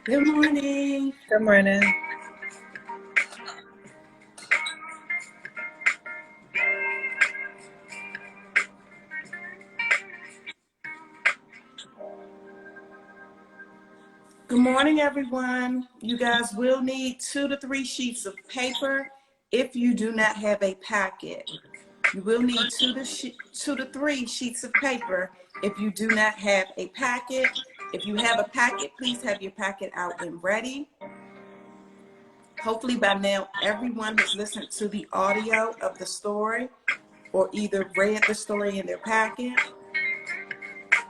Good morning. Good morning. Good morning, everyone. You guys will need 2 to 3 sheets of paper if you do not have a packet. You will need 2 to 3 sheets of paper if you do not have a packet. If you have a packet, please have your packet out and ready. Hopefully by now, everyone has listened to the audio of the story or either read the story in their packet.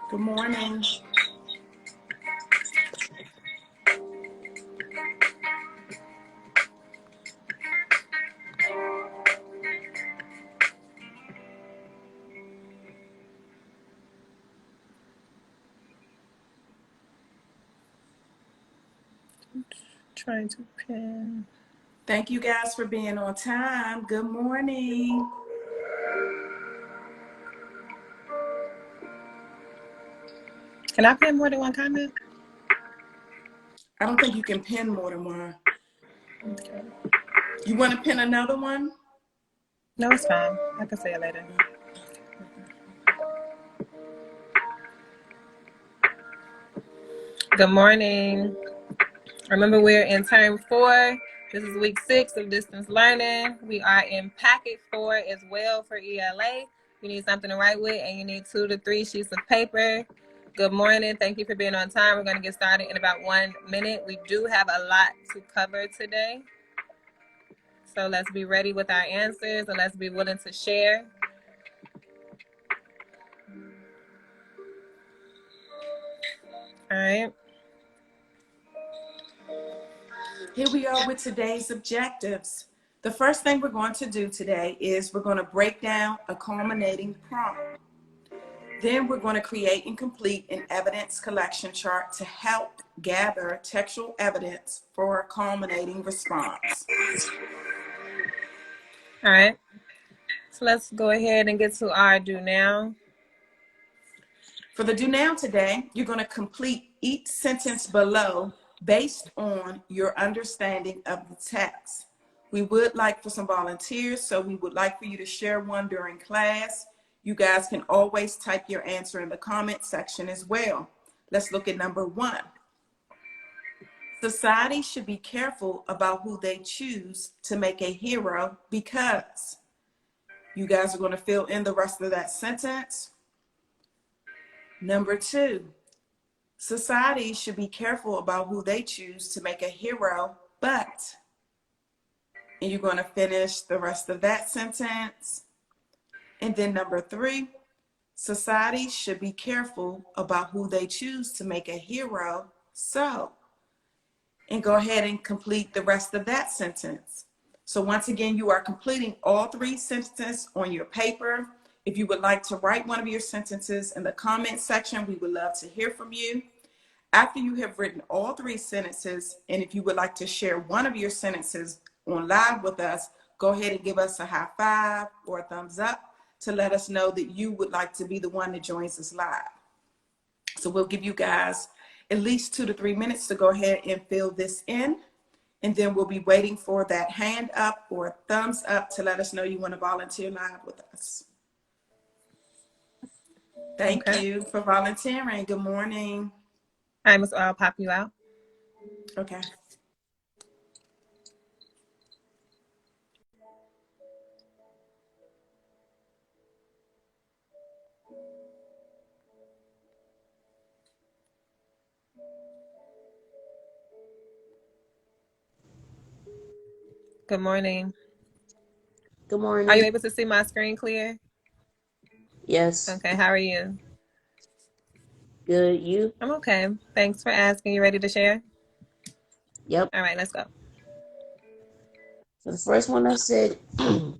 Good morning. Trying to pin. Thank you guys for being on time. Good morning. Can I pin more than one comment? I don't think you can pin more than one. Okay. You want to pin another one? No, it's fine. I can say it later. Good morning. Remember, we're in term 4. This is week 6 of distance learning. We are in packet 4 as well for ELA. You need something to write with, and you need 2 to 3 sheets of paper. Good morning. Thank you for being on time. We're going to get started in about 1 minute. We do have a lot to cover today. So let's be ready with our answers, and let's be willing to share. All right. Here we are with today's objectives. The first thing we're going to do today is we're going to break down a culminating prompt. Then we're going to create and complete an evidence collection chart to help gather textual evidence for a culminating response. All right. So let's go ahead and get to our do now. For the do now today, you're going to complete each sentence below based on your understanding of the text. We would like for some volunteers, so we would like for you to share one during class. You guys can always type your answer in the comment section as well. Let's look at number 1. Society should be careful about who they choose to make a hero because. You guys are going to fill in the rest of that sentence. Number 2, society should be careful about who they choose to make a hero, but, and you're going to finish the rest of that sentence. And then number 3, society should be careful about who they choose to make a hero, so, and go ahead and complete the rest of that sentence. So once again, you are completing all 3 sentences on your paper. If you would like to write one of your sentences in the comment section, we would love to hear from you. After you have written all 3 sentences, and if you would like to share one of your sentences on live with us, go ahead and give us a high five or a thumbs up to let us know that you would like to be the one that joins us live. So we'll give you guys at least 2 to 3 minutes to go ahead and fill this in. And then we'll be waiting for that hand up or thumbs up to let us know you want to volunteer live with us. Thank you for volunteering. Good morning. All right, I'll pop you out. Okay. Good morning. Good morning. Are you able to see my screen clear? Yes. Okay, how are you? Good. You? I'm okay. Thanks for asking. You ready to share? Yep. All right, let's go. So the first one I said,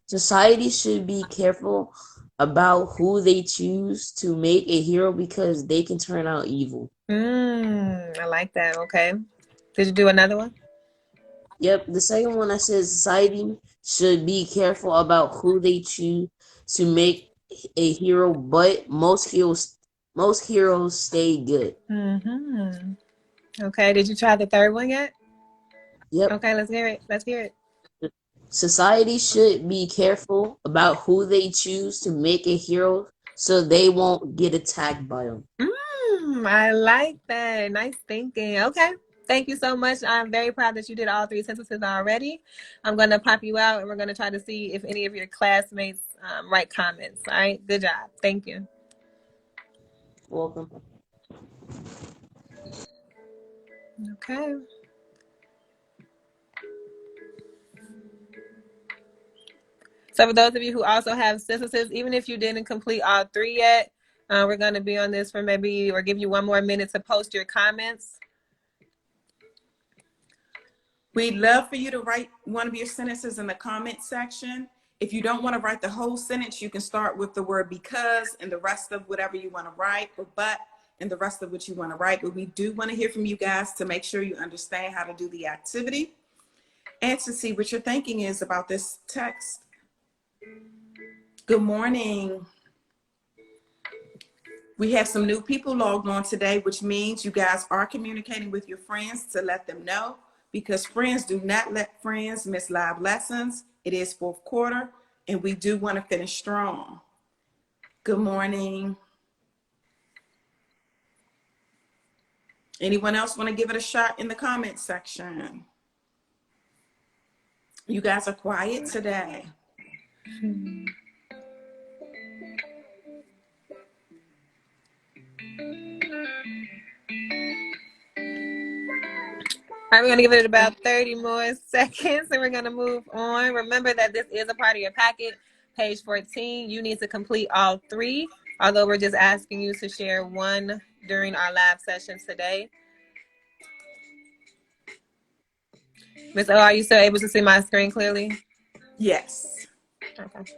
society should be careful about who they choose to make a hero because they can turn out evil. I like that. Okay. Did you do another one? Yep. The second one I said, society should be careful about who they choose to make a hero, but most heroes stay good. Okay, did you try the third one yet? Yep. Okay, let's hear it. Let's hear it. Society should be careful about who they choose to make a hero so they won't get attacked by them. I like that. Nice thinking. Okay. Thank you so much. I'm very proud that you did all 3 sentences already. I'm going to pop you out and we're going to try to see if any of your classmates write comments. All right. Good job. Thank you. Welcome. Okay. So for those of you who also have sentences, even if you didn't complete all 3 yet, we're going to be on this for maybe or give you 1 more minute to post your comments. We'd love for you to write one of your sentences in the comment section. If you don't want to write the whole sentence, you can start with the word because and the rest of whatever you want to write, or but and the rest of what you want to write. But we do want to hear from you guys to make sure you understand how to do the activity and to see what your thinking is about this text. Good morning. We have some new people logged on today, which means you guys are communicating with your friends to let them know, because friends do not let friends miss live lessons. It is fourth quarter, and we do want to finish strong. Good morning. Anyone else want to give it a shot in the comment section? You guys are quiet today. All right, we're going to give it about 30 more seconds and we're going to move on. Remember that this is a part of your packet. Page 14, you need to complete all 3, although we're just asking you to share 1 during our live session today. Ms. O, are you still able to see my screen clearly? Yes. Okay.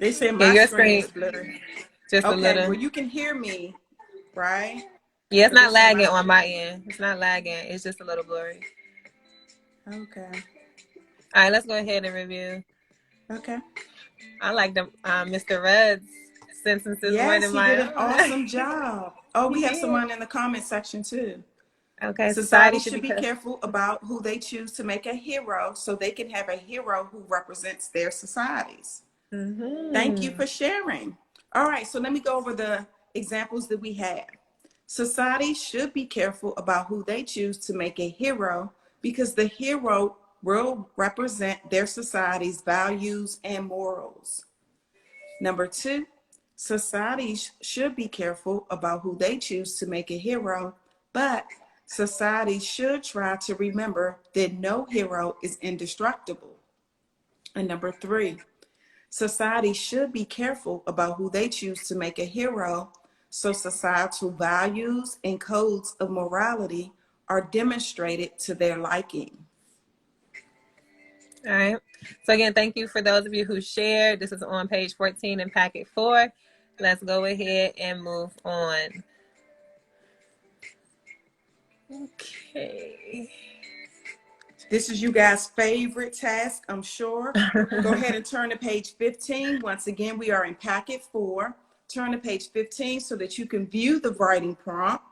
They say Yeah, my your screen screen, is blurry. just a Okay, little. well, you can hear me, right? Yeah, it's But they're not saying lagging my on screen. my end. It's not lagging. It's just a little blurry. Okay. All right, let's go ahead and review. Okay. I like the Mr. Rudd's sentences more Yes, than he my did an own. awesome job. Oh, we He have did. someone in the comment section too. Okay, Society should should be be careful. careful about who they choose to make a hero so they can have a hero who represents their societies. Thank you Mm-hmm. for sharing. All right, so let me go over the examples that we have. Society should be careful about who they choose to make a hero because the hero will represent their society's values and morals. Number 2, societies should be careful about who they choose to make a hero, but society should try to remember that no hero is indestructible. And number 3, society should be careful about who they choose to make a hero, so societal values and codes of morality are demonstrated to their liking. All right. So again, thank you for those of you who shared. This is on page 14 in packet 4. Let's go ahead and move on. Okay. This is you guys' favorite task, I'm sure. Go ahead and turn to page 15. Once again, we are in packet 4. Turn to page 15 so that you can view the writing prompt.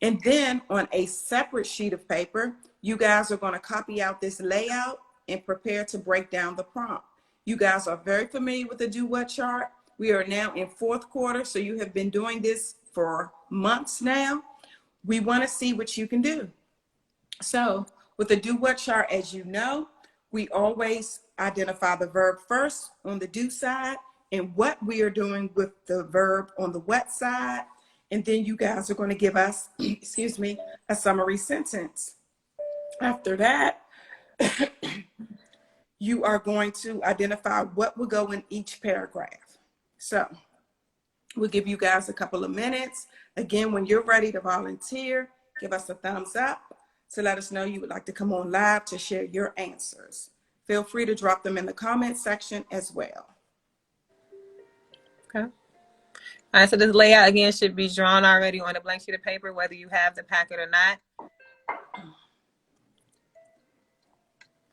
And then on a separate sheet of paper, you guys are going to copy out this layout and prepare to break down the prompt. You guys are very familiar with the do what chart. We are now in fourth quarter, so you have been doing this for months now. We want to see what you can do. So with the do what chart, as you know, we always identify the verb first on the do side and what we are doing with the verb on the what side. And then you guys are going to give us, excuse me, a summary sentence. After that, you are going to identify what will go in each paragraph. So we'll give you guys a couple of minutes. Again, when you're ready to volunteer, give us a thumbs up to let us know you would like to come on live to share your answers. Feel free to drop them in the comment section as well. Okay. All right, so this layout again should be drawn already on a blank sheet of paper, whether you have the packet or not.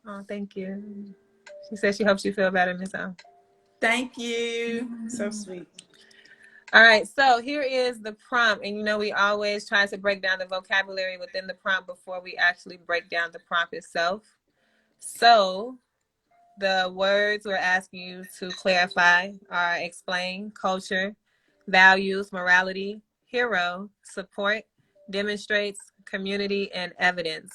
Oh, thank you. She said she hopes you feel better, Ms. O. Thank you. So sweet. All right, so here is the prompt. And you know, we always try to break down the vocabulary within the prompt before we actually break down the prompt itself. So the words we're asking you to clarify are explain, culture, values, morality, hero, support, demonstrates, community, and evidence.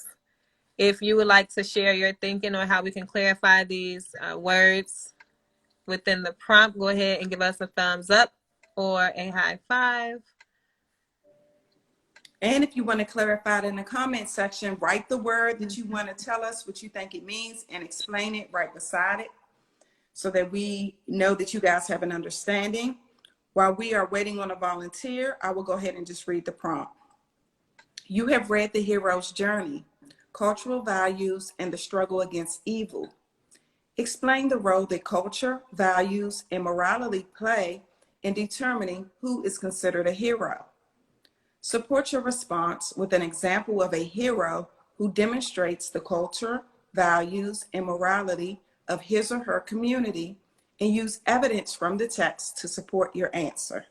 If you would like to share your thinking on how we can clarify these words within the prompt, go ahead and give us a thumbs up or a high five. And if you want to clarify it in the comment section, write the word that you want to tell us what you think it means and explain it right beside it so that we know that you guys have an understanding. While we are waiting on a volunteer, I will go ahead and just read the prompt. You have read the hero's journey, cultural values, and the struggle against evil. Explain the role that culture, values, and morality play in determining who is considered a hero. Support your response with an example of a hero who demonstrates the culture, values, and morality of his or her community, and use evidence from the text to support your answer.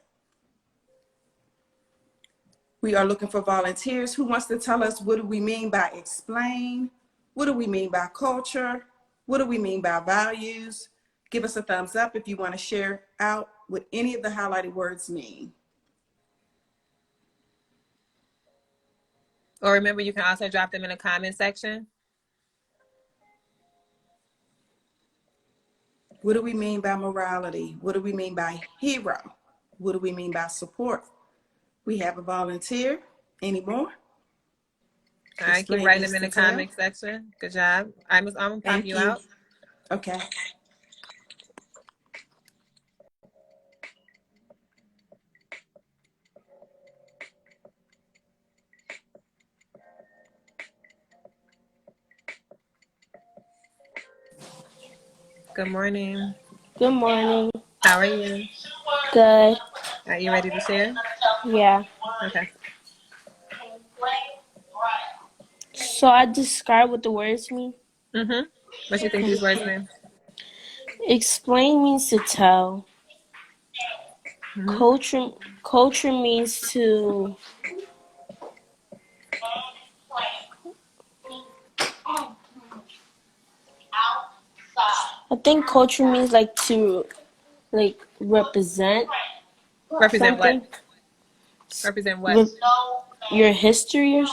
We are looking for volunteers. Who wants to tell us what do we mean by explain? What do we mean by culture? What do we mean by values? Give us a thumbs up if you want to share out what any of the highlighted words mean. Or remember, you can also drop them in the comment section. What do we mean by morality? What do we mean by hero? What do we mean by support? We have a volunteer. Any more? All right, keep writing them in the comment section. Good job. I'm gonna pop you out. Okay. Good morning. Good morning. How are you? Good. Are you ready to share? Yeah. Okay. So I describe what the words mean. Mm-hmm. What you think these words mean? Explain means to tell. Mm-hmm. Culture means to I think culture means to represent Represent something. what? Represent what? Your history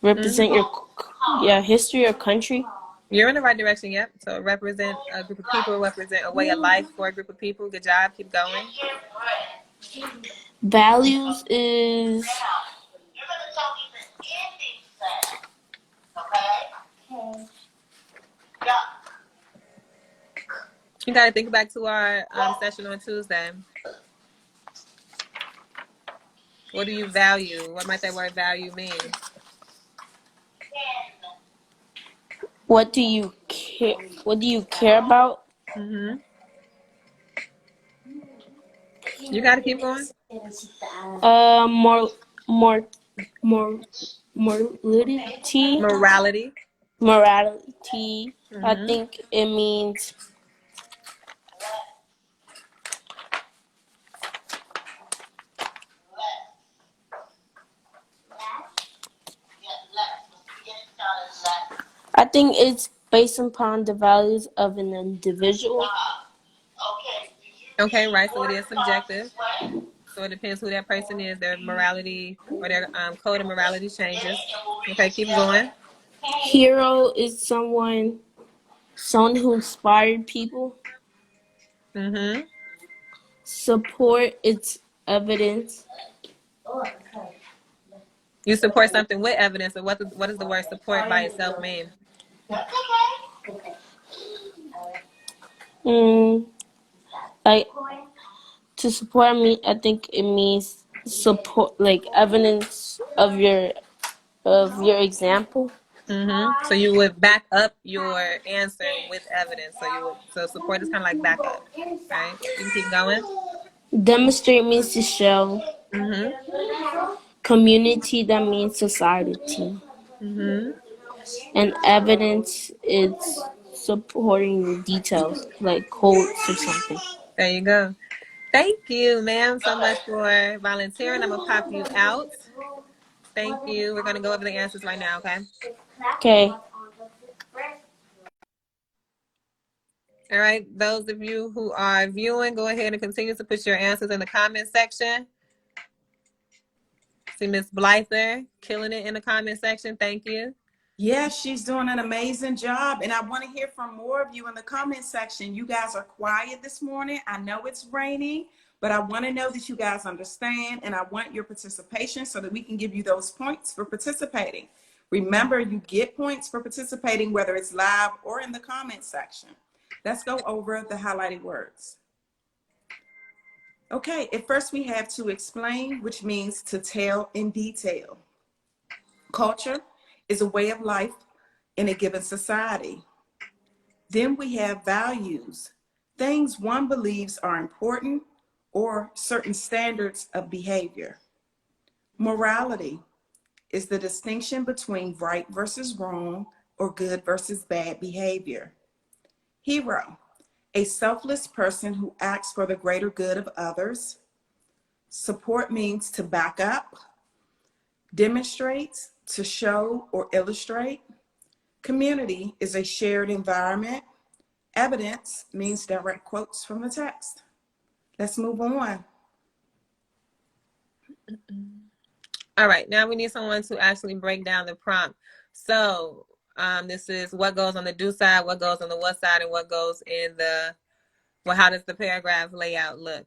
represent Mm-hmm. your history or country. You're in the right direction, yep. So represent a group of people, represent a way of life for a group of people. Good job. Keep going. Values is You got to think back to our session on Tuesday. What do you value? What might that word value mean? what do you care about? Mm-hmm. You got to keep going. Morality. Morality. Morality. Mm-hmm. I think it means it's based upon the values of an individual. Okay, right. So it is subjective. So it depends who that person is. Their morality or their code of morality changes. Okay, keep going. Hero is someone who inspired people. Mm-hmm. Support, it's evidence. You support something with evidence. So what does the word support by itself mean? Like to support me, I think it means support, like evidence of your example. Mm-hmm. So you would back up your answer with evidence. So support is kind of like backup, right? You can keep going. Demonstrate means to show. Mm-hmm. Community, that means society. Mm-hmm. And evidence is supporting the details, like quotes or something. There you go. Thank you, ma'am, so much for volunteering. I'm going to pop you out. Thank you. We're going to go over the answers right now, okay? Okay. All right. Those of you who are viewing, go ahead and continue to put your answers in the comment section. See Miss Blyther killing it in the comment section. Thank you. Yes, she's doing an amazing job. And I want to hear from more of you in the comment section. You guys are quiet this morning. I know it's raining, but I want to know that you guys understand, and I want your participation so that we can give you those points for participating. Remember, you get points for participating, whether it's live or in the comment section. Let's go over the highlighted words. Okay, at first we have to explain, which means to tell in detail. Culture is a way of life in a given society. Then we have values, things one believes are important or certain standards of behavior. Morality is the distinction between right versus wrong or good versus bad behavior. Hero, a selfless person who acts for the greater good of others. Support means to back up, demonstrate, to show or illustrate. Community is a shared environment. Evidence means direct quotes from the text. Let's move on. All right. Now we need someone to actually break down the prompt. So this is what goes on the do side, what goes on the what side, and what goes in the, well, how does the paragraph layout look?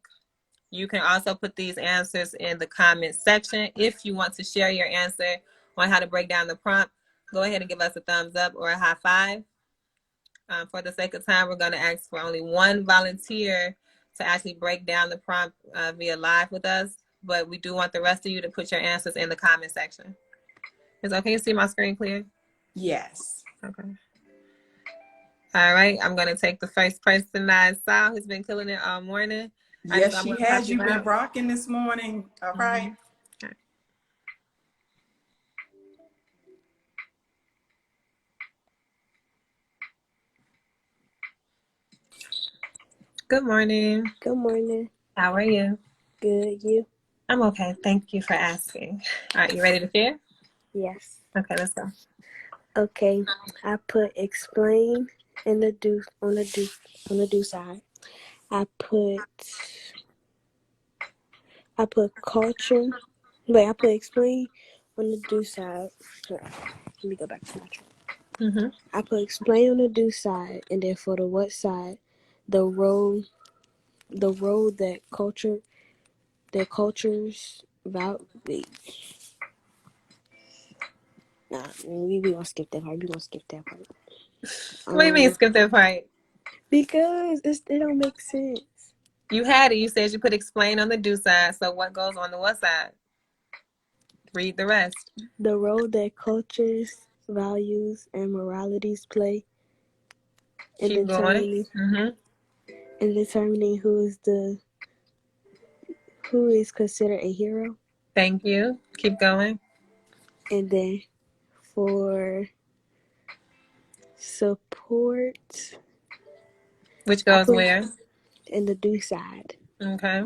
You can also put these answers in the comment section. If you want to share your answer on how to break down the prompt, go ahead and give us a thumbs up or a high five. For the sake of time, we're going to ask for only one volunteer to actually break down the prompt via live with us, but we do want the rest of you to put your answers in the comment section. Can you see my screen clear? Yes. Okay. All right, I'm going to take the first person I saw who's been killing it all morning. Yes, she has. You've been rocking this morning. All right. Okay. Good morning. Good morning. How are you? Good. You? I'm okay. Thank you for asking. All right, you ready to share? Yes. Okay, let's go. Okay. I put explain in the do on the do side. I put culture. Wait, I put explain on the do side. Sorry, let me go back to my chart. Mm-hmm. I put explain on the do side, and then for the what side, the role that cultures about. Wait. Nah, we gonna skip that part. What do you mean skip that part? Because it don't make sense. You had it. You said you put explain on the do side. So what goes on the what side? Read the rest. The role that cultures, values, and moralities play in Keep going. Mm-hmm. determining who is considered a hero. Thank you. Keep going. And then for support, Which I goes put where? in the do side. Okay.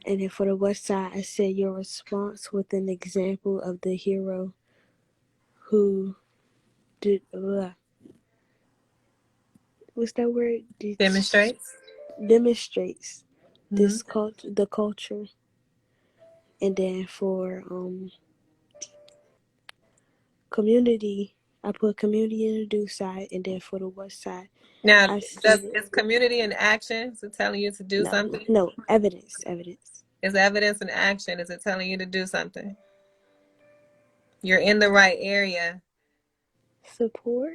And then for the what side, I said your response with an example of the hero who did what's that word? Demonstrates. Demonstrates Mm-hmm. the culture. And then for community, I put community in the do side, and then for the what side, Now, I said is community in action? Is it telling you to do something? no evidence. Is evidence in action? Is it telling you to do something? You're in the right area. Support.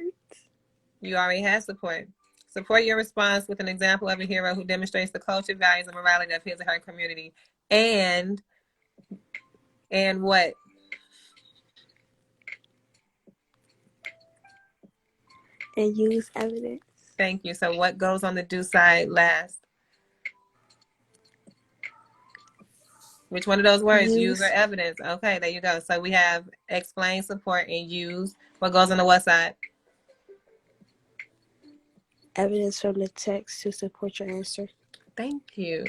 You already have support. Support your response with an example of a hero who demonstrates the culture, values, and morality of his or her community. And what? And use evidence. Thank you. So what goes on the do side last? Which one of those words? Use or evidence. Okay, there you go. So we have explain, support, and use. What goes on the what side? Evidence from the text to support your answer. Thank you.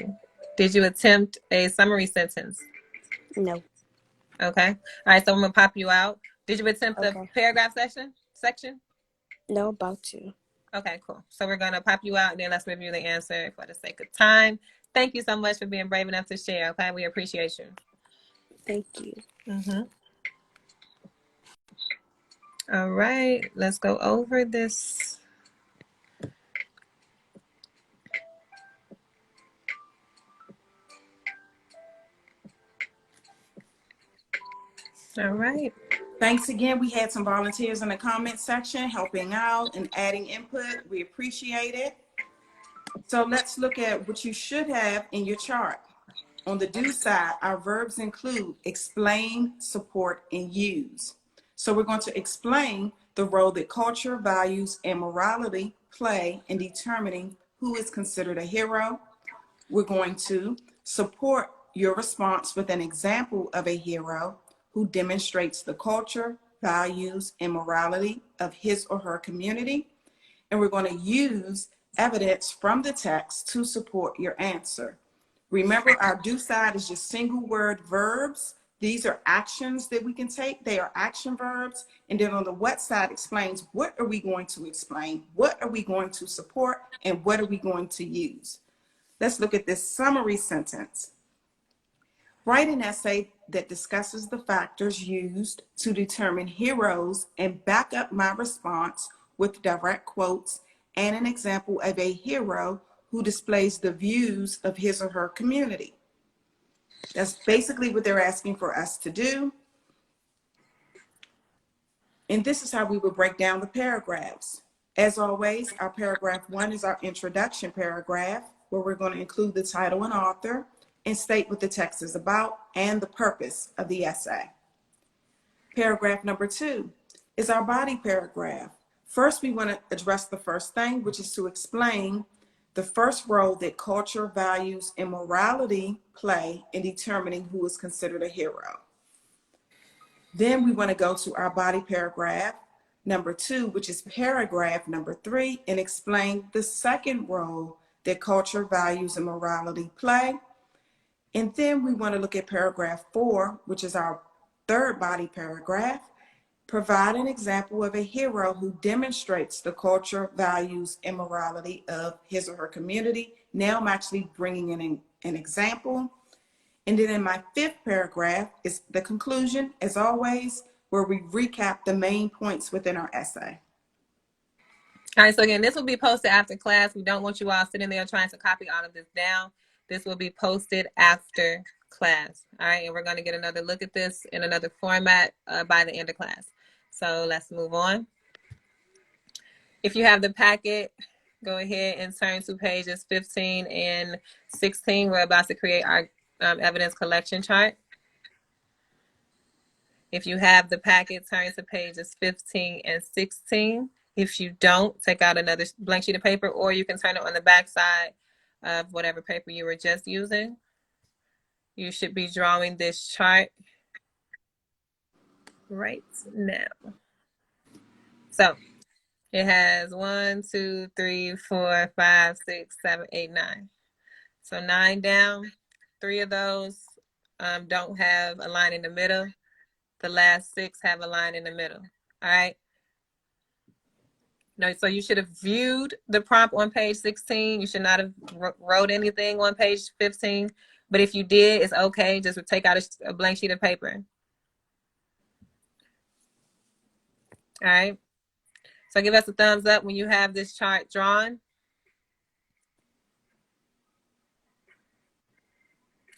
Did you attempt a summary sentence? No. Okay. All right, so I'm gonna pop you out. Did you attempt the Okay. paragraph section? No, about to. Okay, cool. So we're gonna pop you out and then let's review the answer for the sake of time. Thank you so much for being brave enough to share, okay? We appreciate you. Thank you. Mm-hmm. All right, let's go over this. All right. Thanks again. We had some volunteers in the comment section helping out and adding input. We appreciate it. So let's look at what you should have in your chart. On the do side, our verbs include explain, support, and use. So we're going to explain the role that culture, values, and morality play in determining who is considered a hero. We're going to support your response with an example of a hero who demonstrates the culture, values, and morality of his or her community. And we're going to use evidence from the text to support your answer. Remember, our do side is just single word verbs. These are actions that we can take. They are action verbs. And then on the what side explains what are we going to explain, what are we going to support, and what are we going to use. Let's look at this summary sentence. Write an essay that discusses the factors used to determine heroes and back up my response with direct quotes and an example of a hero who displays the views of his or her community. That's basically what they're asking for us to do. And this is how we would break down the paragraphs. As always, our paragraph 1 is our introduction paragraph, where we're going to include the title and author and state what the text is about and the purpose of the essay. Paragraph number 2 is our body paragraph. First, we want to address the first thing, which is to explain the first role that culture, values, and morality play in determining who is considered a hero. Then we want to go to our body paragraph number 2, which is paragraph number 3, and explain the second role that culture, values, and morality play. And then we want to look at paragraph 4, which is our third body paragraph. Provide an example of a hero who demonstrates the culture, values, and morality of his or her community. Now I'm actually bringing in an example. And then in my 5th paragraph is the conclusion, as always, where we recap the main points within our essay. All right, so again, this will be posted after class. We don't want you all sitting there trying to copy all of this down. This will be posted after class. All right, and we're going to get another look at this in another format by the end of class. So let's move on. If you have the packet, go ahead and turn to pages 15 and 16. We're about to create our evidence collection chart. If you have the packet, turn to pages 15 and 16. If you don't, take out another blank sheet of paper, or you can turn it on the back side of whatever paper you were just using. You should be drawing this chart right now. So it has 1, 2, 3, 4, 5, 6, 7, 8, 9. So 9 down. 3 of those don't have a line in the middle. The last 6 have a line in the middle. All right. No, so you should have viewed the prompt on page 16. You should not have wrote anything on page 15. But if you did, it's okay. Just take out a blank sheet of paper. All right. So give us a thumbs up when you have this chart drawn.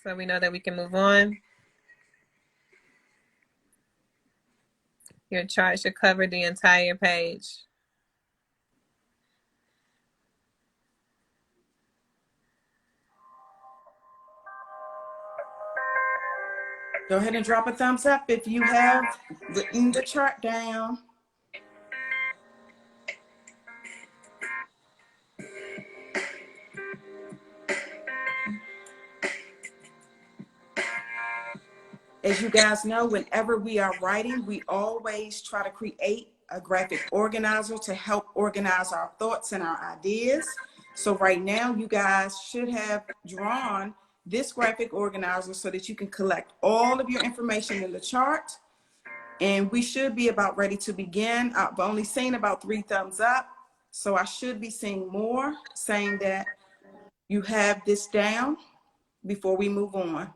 So we know that we can move on. Your chart should cover the entire page. Go ahead and drop a thumbs up if you have written the chart down. As you guys know, whenever we are writing, we always try to create a graphic organizer to help organize our thoughts and our ideas. So right now, you guys should have drawn this graphic organizer so that you can collect all of your information in the chart. And we should be about ready to begin. I've only seen about 3 thumbs up, so I should be seeing more saying that you have this down before we move on.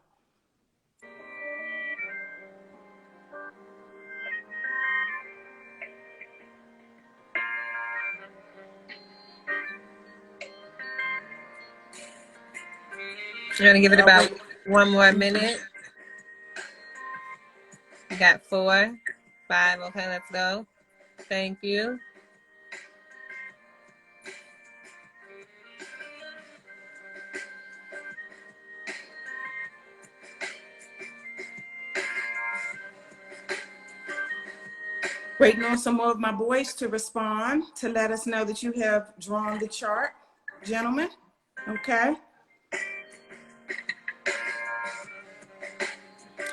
I'm gonna give it about 1 more minute. We got 4, 5. Okay, let's go. Thank you. Waiting on some more of my boys to respond to let us know that you have drawn the chart, gentlemen. Okay.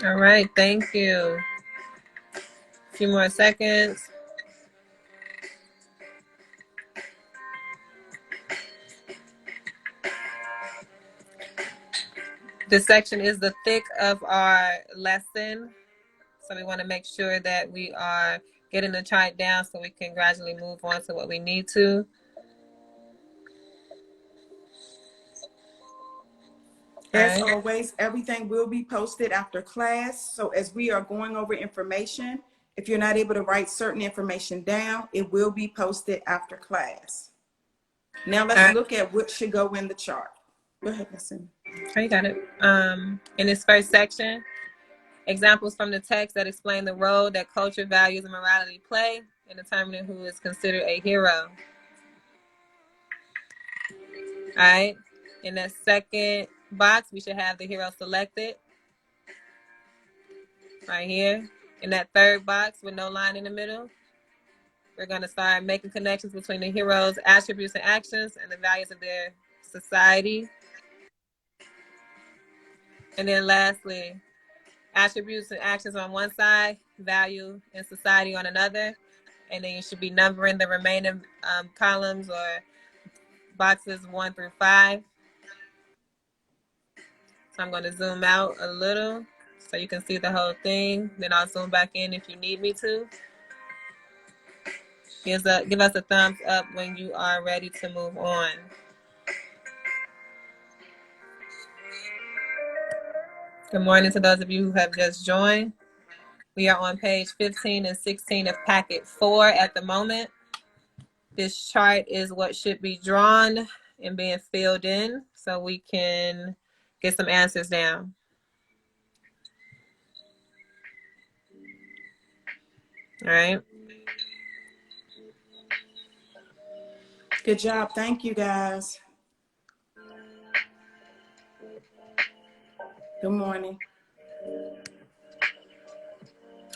All right, thank you. A few more seconds. This section is the thick of our lesson. So we want to make sure that we are getting the chart down so we can gradually move on to what we need to. As always, everything will be posted after class. So as we are going over information, if you're not able to write certain information down, it will be posted after class. Now let's look at what should go in the chart. Go ahead, listen. Oh, you got it. In this first section, examples from the text that explain the role that culture, values, and morality play in determining who is considered a hero. All right. In that second box, we should have the hero selected. Right here. In that third box with no line in the middle, we're going to start making connections between the hero's attributes and actions and the values of their society. And then lastly, attributes and actions on one side, value and society on another. And then you should be numbering the remaining columns or boxes 1 through 5. So I'm going to zoom out a little so you can see the whole thing. Then I'll zoom back in if you need me to. Give us a thumbs up when you are ready to move on. Good morning to those of you who have just joined. We are on page 15 and 16 of packet 4 at the moment. This chart is what should be drawn and being filled in so we can get some answers down. All right. Good job. Thank you, guys. Good morning.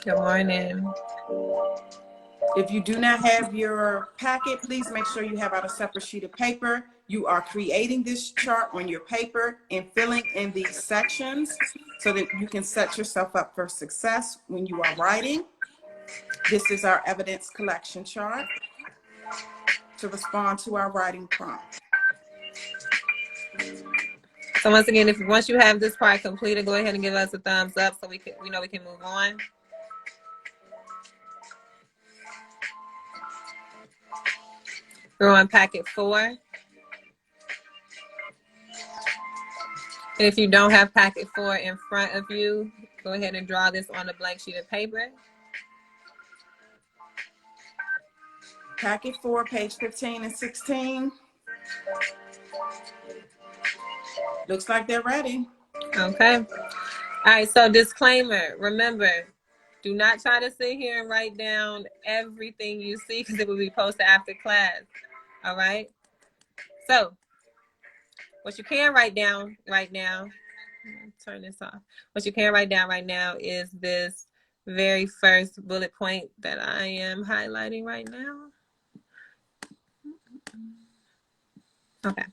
Good morning. If you do not have your packet, please make sure you have out a separate sheet of paper. You are creating this chart on your paper and filling in these sections so that you can set yourself up for success when you are writing. This is our evidence collection chart to respond to our writing prompt. So once again, once you have this part completed, go ahead and give us a thumbs up so we know we can move on. We're on packet 4. And if you don't have packet 4 in front of you, go ahead and draw this on a blank sheet of paper. Packet 4, page 15 and 16. Looks like they're ready. Okay. All right, so disclaimer, remember, do not try to sit here and write down everything you see because it will be posted after class. All right? So, what you can write down right now, turn this off. What you can write down right now is this very first bullet point that I am highlighting right now. Okay.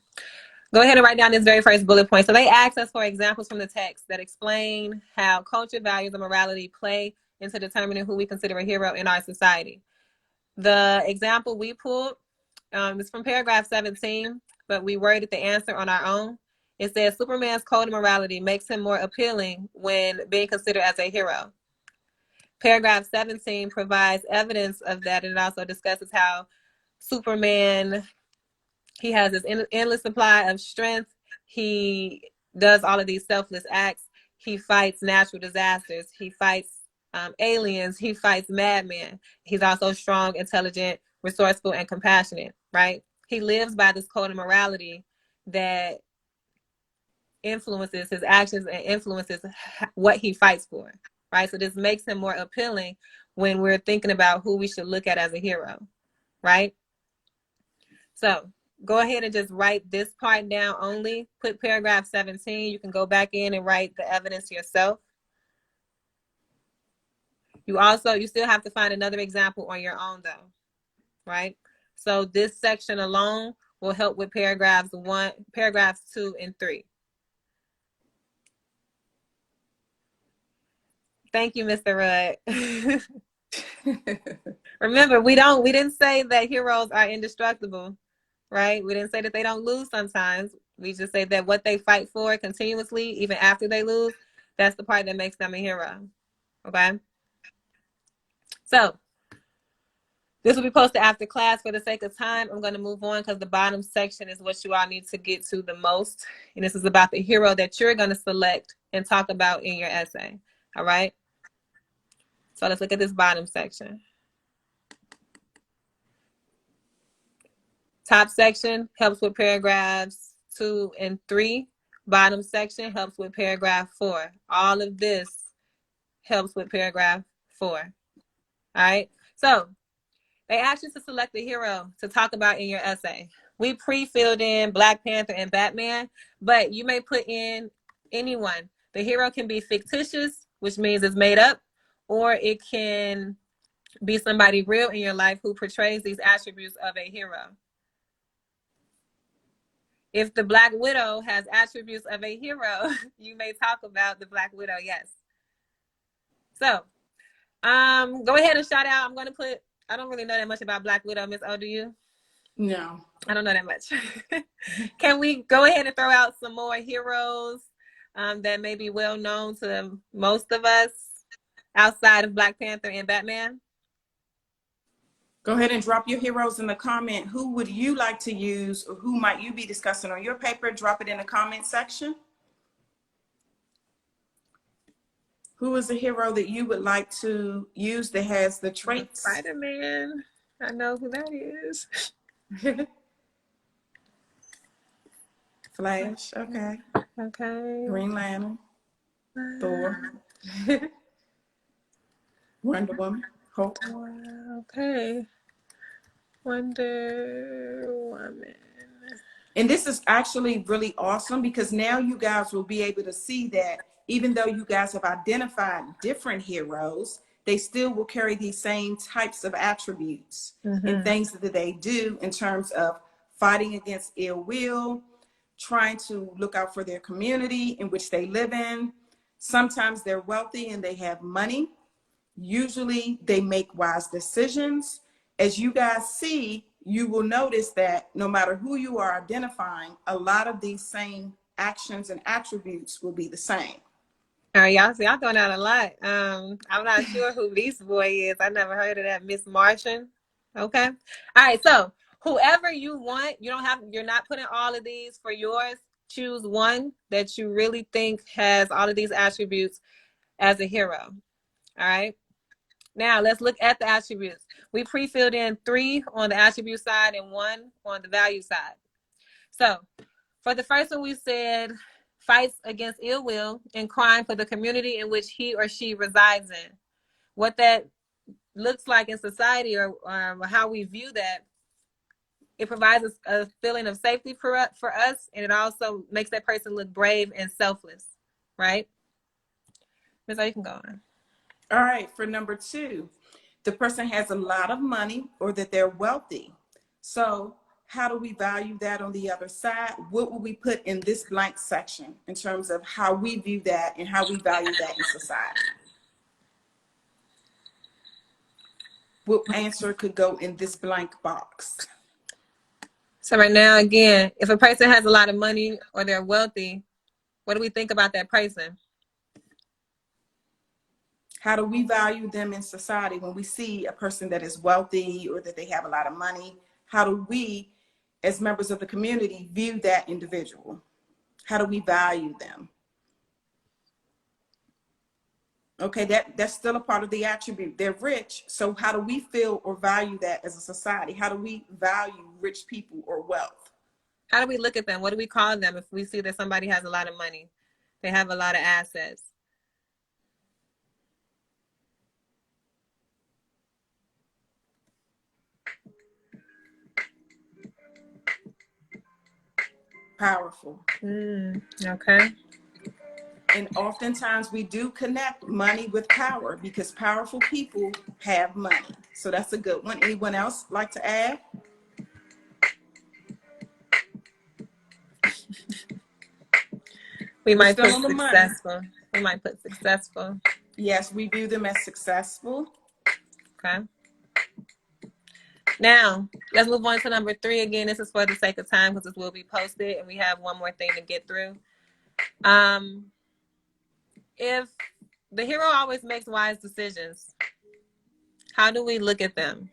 Go ahead and write down this very first bullet point. So they asked us for examples from the text that explain how culture, values, and morality play into determining who we consider a hero in our society. The example we pulled is from paragraph 17, but we worded the answer on our own. It says Superman's code of morality makes him more appealing when being considered as a hero. Paragraph 17 provides evidence of that, and it also discusses how Superman, he has this endless supply of strength. He does all of these selfless acts. He fights natural disasters. He fights aliens. He fights madmen. He's also strong, intelligent, resourceful, and compassionate, right? He lives by this code of morality that influences his actions and influences what he fights for, right? So this makes him more appealing when we're thinking about who we should look at as a hero, right? So go ahead and just write this part down only. Put paragraph 17. You can go back in and write the evidence yourself. You still have to find another example on your own though, right? So this section alone will help with paragraphs 2, and 3. Thank you, Mr. Rudd. Remember, we didn't say that heroes are indestructible, right? We didn't say that they don't lose sometimes. We just say that what they fight for continuously, even after they lose, that's the part that makes them a hero. Okay? So this will be posted after class. For the sake of time, I'm going to move on because the bottom section is what you all need to get to the most. And this is about the hero that you're going to select and talk about in your essay. All right? So let's look at this bottom section. Top section helps with paragraphs 2 and 3. Bottom section helps with paragraph 4. All of this helps with paragraph 4. All right. So they asked you to select a hero to talk about in your essay. We pre-filled in Black Panther and Batman, but you may put in anyone. The hero can be fictitious, which means it's made up, or it can be somebody real in your life who portrays these attributes of a hero. If the Black Widow has attributes of a hero, you may talk about the Black Widow, yes. So, go ahead and shout out. I don't really know that much about Black Widow. Miss O, do you? No. I don't know that much. Can we go ahead and throw out some more heroes that may be well known to most of us outside of Black Panther and Batman? Go ahead and drop your heroes in the comment. Who would you like to use, or who might you be discussing on your paper? Drop it in the comment section. Who is a hero that you would like to use that has the traits? Spider-Man. I know who that is. Flash, okay. Okay. Green Lantern, Thor, Wonder Woman, Hulk. Okay. Wonder Woman. And this is actually really awesome because now you guys will be able to see that even though you guys have identified different heroes, they still will carry these same types of attributes and things that they do in terms of fighting against ill will, trying to look out for their community in which they live in. Sometimes they're wealthy and they have money. Usually they make wise decisions. As you guys see, you will notice that no matter who you are identifying, a lot of these same actions and attributes will be the same. All right, y'all throwing out a lot. I'm not sure who Beast Boy is. I never heard of that. Miss Martian. Okay. All right. So whoever you want, you're not putting all of these for yours. Choose one that you really think has all of these attributes as a hero. All right. Now let's look at the attributes. We pre-filled in 3 on the attribute side and 1 on the value side. So for the first one, we said fights against ill will and crime for the community in which he or she resides in. What that looks like in society or how we view that, it provides us a feeling of safety for us, and it also makes that person look brave and selfless, right? Ms. O, you can go on. All right, for number 2, the person has a lot of money or that they're wealthy. So how do we value that on the other side? What will we put in this blank section in terms of how we view that and how we value that in society? What answer could go in this blank box? So right now, again, if a person has a lot of money or they're wealthy, what do we think about that person? How do we value them in society when we see a person that is wealthy or that they have a lot of money? How do we, as members of the community, view that individual? How do we value them? Okay, that's still a part of the attribute. They're rich, so how do we feel or value that as a society? How do we value rich people or wealth? How do we look at them? What do we call them if we see that somebody has a lot of money? They have a lot of assets. Powerful. Okay. And oftentimes we do connect money with power because powerful people have money. So that's a good one. Anyone else like to add? We We're might still put on the money. successful. We might put successful. Yes, we view them as successful. Okay. Now, let's move on to number 3. Again, this is for the sake of time because this will be posted and we have one more thing to get through. If the hero always makes wise decisions, how do we look at them?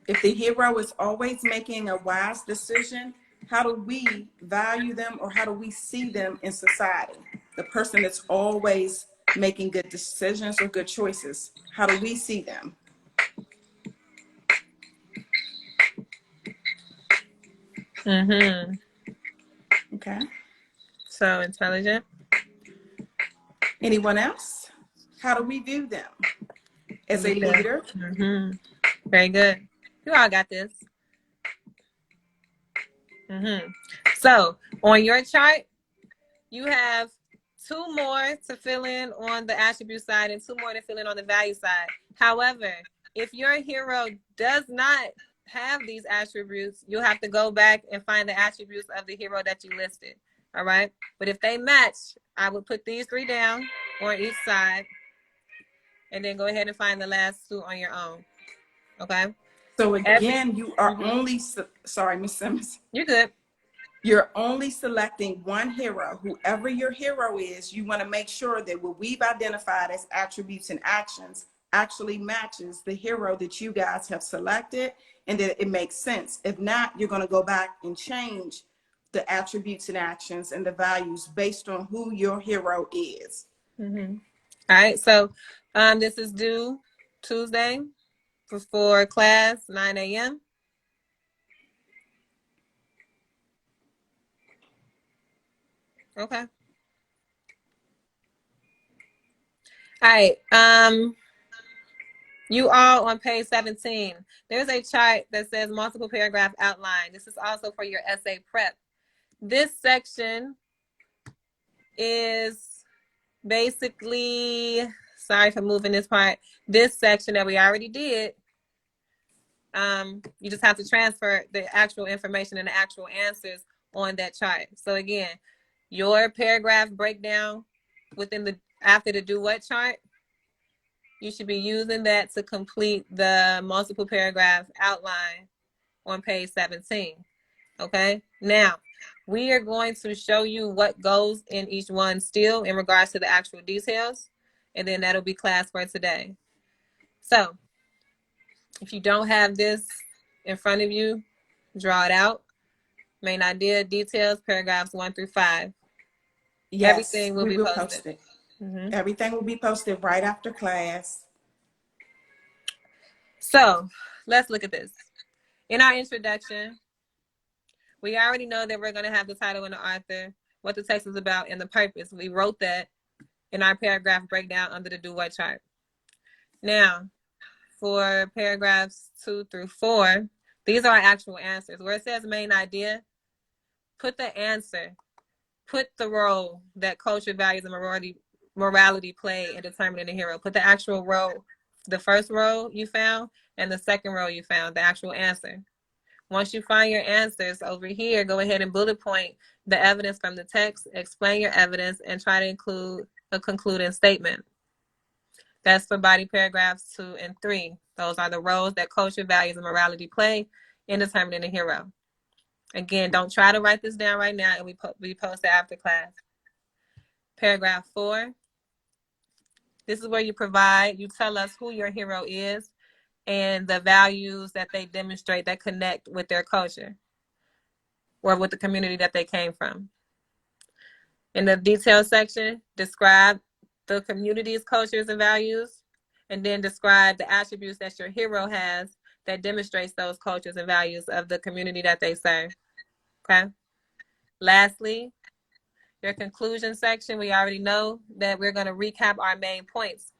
If the hero is always making a wise decision, how do we value them or how do we see them in society? The person that's always making good decisions or good choices, how do we see them? Okay. So intelligent. Anyone else? How do we view them? As a leader? Very good. You all got this. So on your chart, you have 2 more to fill in on the attribute side and 2 more to fill in on the value side. However, if your hero does not have these attributes, you'll have to go back and find the attributes of the hero that you listed. All right. But if they match, I would put these 3 down on each side and then go ahead and find the last 2 on your own. Okay. So again, you are only, sorry, Ms. Simmons. You're good. You're only selecting one hero. Whoever your hero is, you want to make sure that what we've identified as attributes and actions actually matches the hero that you guys have selected and that it makes sense. If not, you're going to go back and change the attributes and actions and the values based on who your hero is. All right. So this is due Tuesday for class, 9 a.m. Okay. All right. You all on page 17. There's a chart that says multiple paragraph outline. This is also for your essay prep. This section is basically, sorry for moving this part. This section that we already did, you just have to transfer the actual information and the actual answers on that chart. So again, your paragraph breakdown within the after the do what chart, you should be using that to complete the multiple paragraph outline on page 17. Okay. Now, we are going to show you what goes in each one still in regards to the actual details, and then that'll be class for today. So if you don't have this in front of you, draw it out. Main idea, details, paragraphs 1 through 5. Yes, everything will be posted. Everything will be posted right after class. So let's look at this. In our introduction, we already know that we're going to have the title and the author, what the text is about, and the purpose. We wrote that in our paragraph breakdown under the do what chart. Now, for paragraphs 2 through 4, these are our actual answers. Where it says main idea, put the answer, put the role that culture, values, and morality play in determining the hero. Put the actual role, the first role you found, and the second role you found, the actual answer. Once you find your answers over here, go ahead and bullet point the evidence from the text, explain your evidence, and try to include a concluding statement. That's for body paragraphs 2 and 3. Those are the roles that culture, values, and morality play in determining a hero. Again, don't try to write this down right now, and we post it after class. Paragraph 4. This is where you tell us who your hero is and the values that they demonstrate that connect with their culture or with the community that they came from. In the detail section, describe the community's cultures and values, and then describe the attributes that your hero has that demonstrates those cultures and values of the community that they serve. Okay? Lastly, your conclusion section, we already know that we're going to recap our main points.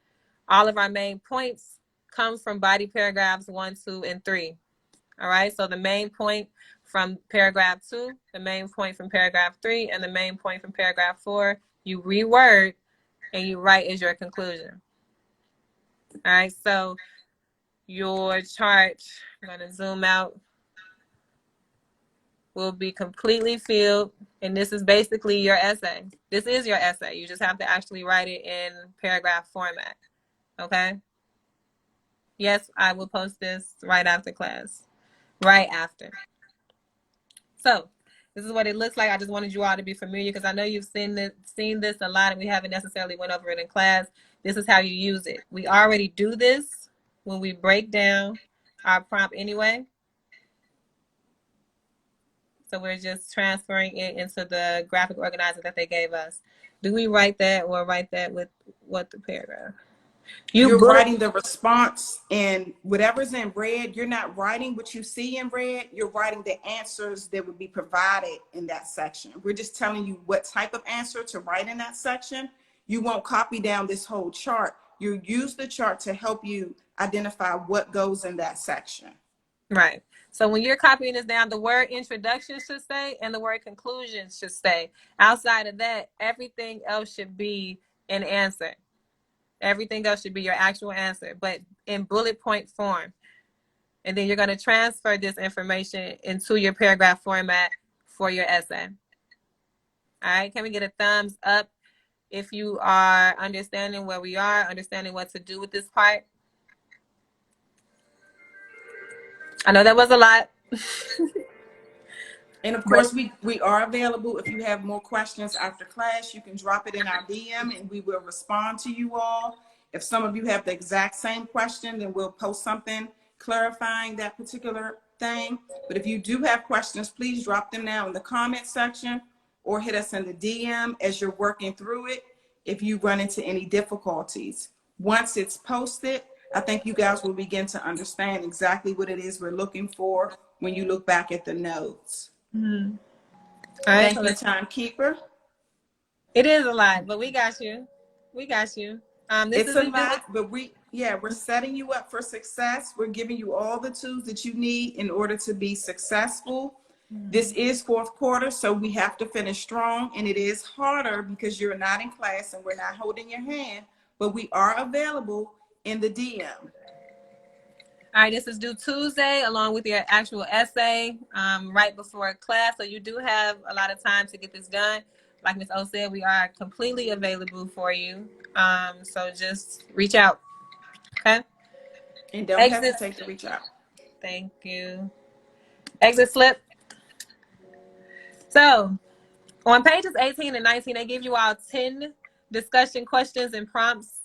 All of our main points come from body paragraphs 1, 2, and 3. All right, so the main point from paragraph 2, the main point from paragraph 3, and the main point from paragraph 4, you reword and you write as your conclusion. All right, so your chart, I'm going to zoom out, will be completely filled, and this is basically your essay. This is your essay. You just have to actually write it in paragraph format. Okay? Yes, I will post this right after class. Right after. So this is what it looks like. I just wanted you all to be familiar because I know you've seen this a lot and we haven't necessarily went over it in class. This is how you use it. We already do this when we break down our prompt anyway. So we're just transferring it into the graphic organizer that they gave us. Do we write that or write that with what the paragraph? You're writing the response, and whatever's in red, you're not writing what you see in red. You're writing the answers that would be provided in that section. We're just telling you what type of answer to write in that section. You won't copy down this whole chart. You use the chart to help you identify what goes in that section. Right. So when you're copying this down, the word introduction should stay and the word conclusion should stay. Outside of that, everything else should be an answer. Everything else should be your actual answer, but in bullet point form. And then you're going to transfer this information into your paragraph format for your essay. All right. Can we get a thumbs up if you are understanding where we are, understanding what to do with this part? I know that was a lot. And of course, we are available. If you have more questions after class, you can drop it in our DM and we will respond to you all. If some of you have the exact same question, then we'll post something clarifying that particular thing. But if you do have questions, please drop them now in the comment section or hit us in the DM as you're working through it if you run into any difficulties. Once it's posted, I think you guys will begin to understand exactly what it is we're looking for when you look back at the notes. Mm-hmm. All right, Thank you, timekeeper. It is a lot, but we got you. We got you. It's a lot, but we're setting you up for success. We're giving you all the tools that you need in order to be successful. This is fourth quarter, so we have to finish strong, and it is harder because you're not in class and we're not holding your hand, but we are available in the DM. All right, this is due Tuesday along with your actual essay right before class. So you do have a lot of time to get this done. Like Ms. O said, we are completely available for you. So just reach out, okay? And don't hesitate to reach out. Thank you. Exit slip. So on pages 18 and 19, they give you all 10 discussion questions and prompts.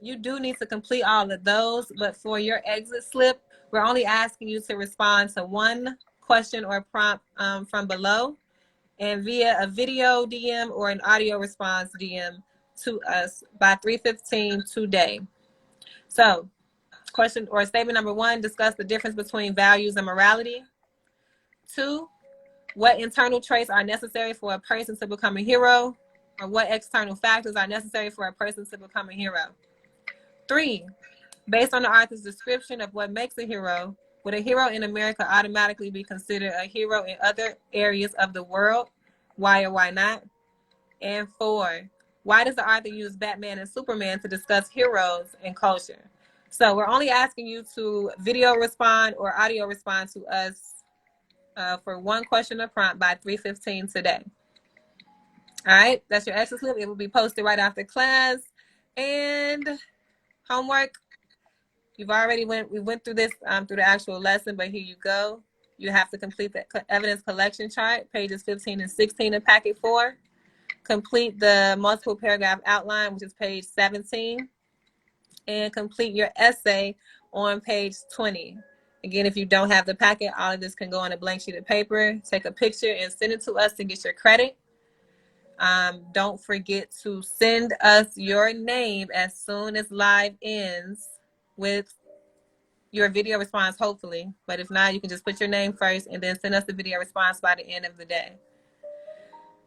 You do need to complete all of those, but for your exit slip, we're only asking you to respond to one question or prompt from below and via a video DM or an audio response DM to us by 3:15 today. So question or statement number 1, discuss the difference between values and morality. 2, what internal traits are necessary for a person to become a hero, or what external factors are necessary for a person to become a hero. 3, based on the author's description of what makes a hero, would a hero in America automatically be considered a hero in other areas of the world? Why or why not? And 4, why does the author use Batman and Superman to discuss heroes and culture? So we're only asking you to video respond or audio respond to us for one question or prompt by 3:15 today. All right, that's your exit slip. It will be posted right after class. And homework. We went through this through the actual lesson, but here you go. You have to complete the evidence collection chart, pages 15 and 16 of packet 4. Complete the multiple paragraph outline, which is page 17. And complete your essay on page 20. Again, if you don't have the packet, all of this can go on a blank sheet of paper. Take a picture and send it to us to get your credit. Don't forget to send us your name as soon as live ends with your video response, hopefully. But if not, you can just put your name first and then send us the video response by the end of the day.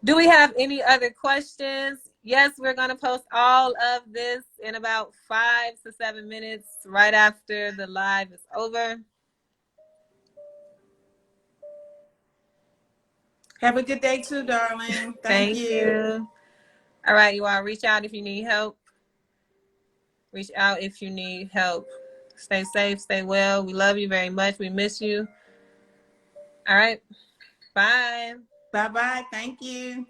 Do we have any other questions? Yes, we're going to post all of this in about 5 to 7 minutes right after the live is over. Have a good day too, darling. Thank you. All right, you all reach out if you need help. Reach out if you need help. Stay safe, stay well. We love you very much. We miss you. All right. Bye. Bye-bye. Thank you.